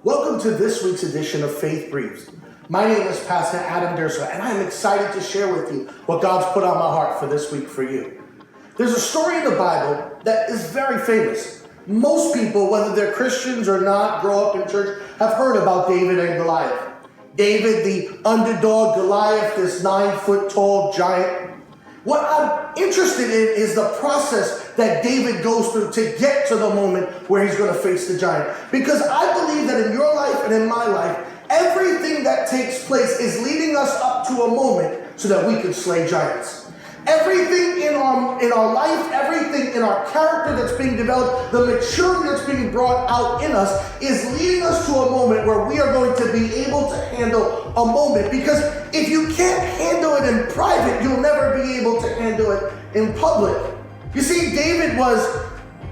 Welcome to this week's edition of Faith Briefs. My name is Pastor Adam Durso, and I'm excited to share with you what God's put on my heart for this week for you. There's a story in the Bible that is very famous. Most people, whether they're Christians or not, grow up in church, have heard about David and Goliath. David, the underdog, Goliath, this 9-foot-tall giant. What I'm interested in is the process that David goes through to get to the moment where he's going to face the giant. Because I believe that in your life and in my life, everything that takes place is leading us up to a moment so that we can slay giants. Everything in our life, everything in our character that's being developed, the maturity that's being brought out in us is leading us to a moment where we are going to be able to handle a moment. Because if you can't handle it in private, you'll never be able to handle it in public. You see, David was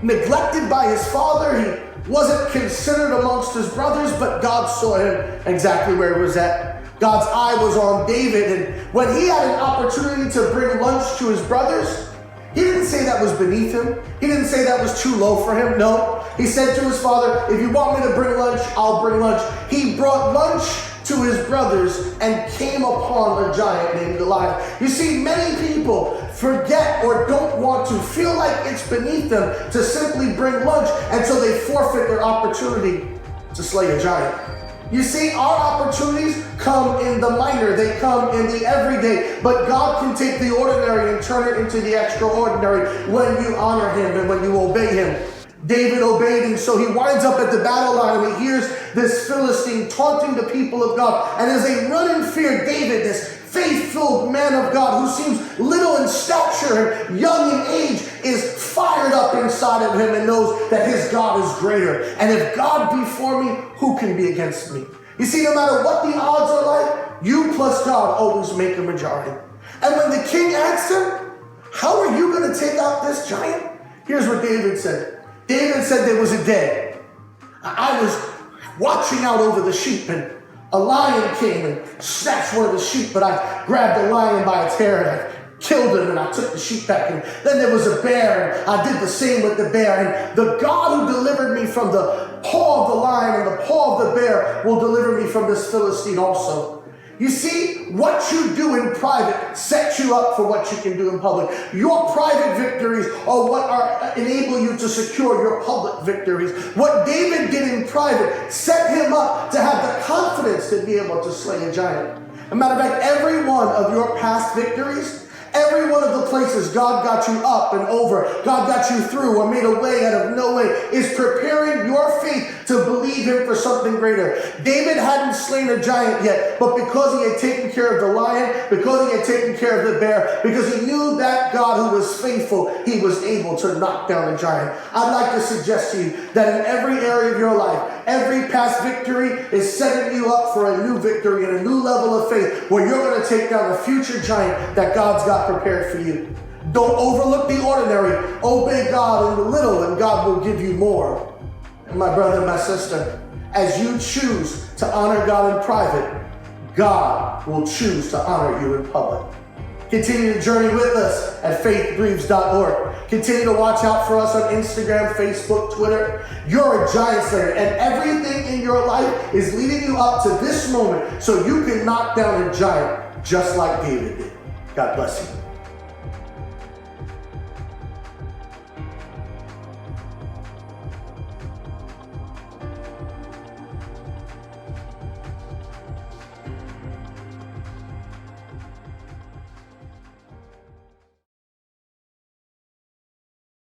neglected by his father. He wasn't considered amongst his brothers, but God saw him exactly where he was at. God's eye was on David, and when he had an opportunity to bring lunch to his brothers, he didn't say that was beneath him. He didn't say that was too low for him. No, he said to his father, if you want me to bring lunch, I'll bring lunch. He brought lunch to his brothers and came upon a giant named Goliath. You see, many people forget or don't want to feel like it's beneath them to simply bring lunch until they forfeit their opportunity to slay a giant. You see, our opportunities come in the minor, they come in the everyday, but God can take the ordinary and turn it into the extraordinary when you honor him and when you obey him. David obeyed, and so he winds up at the battle line and he hears this Philistine taunting the people of God. And as they run in fear, David, this faith-filled man of God who seems little in stature and young in age, is fired up inside of him and knows that his God is greater. And if God be for me, who can be against me? You see, no matter what the odds are like, you plus God always make a majority. And when the king asked him, how are you going to take out this giant? Here's what David said. David said there was a day I was watching out over the sheep, and a lion came and snatched one of the sheep, but I grabbed the lion by its hair and I killed him and I took the sheep back. And then there was a bear and I did the same with the bear. And the God who delivered me from the paw of the lion and the paw of the bear will deliver me from this Philistine also. You see, what you do in private sets you up for what you can do in public. Your private victories are what enable you to secure your public victories. What David did in private set him up to have the confidence to be able to slay a giant. As a matter of fact, every one of your past victories, every one of the places God got you up and over, God got you through or made a way out of no way, is preparing your faith to believe him for something greater. David hadn't slain a giant yet, but because he had taken care of the lion, because he had taken care of the bear, because he knew that God who was faithful, he was able to knock down a giant. I'd like to suggest to you that in every area of your life, every past victory is setting you up for a new victory and a new level of faith where you're going to take down a future giant that God's got prepared for you. Don't overlook the ordinary. Obey God in the little and God will give you more. And my brother and my sister, as you choose to honor God in private, God will choose to honor you in public. Continue to journey with us at faithbriefs.org. Continue to watch out for us on Instagram, Facebook, Twitter. You're a giant slayer, and everything in your life is leading you up to this moment so you can knock down a giant just like David did. God bless you.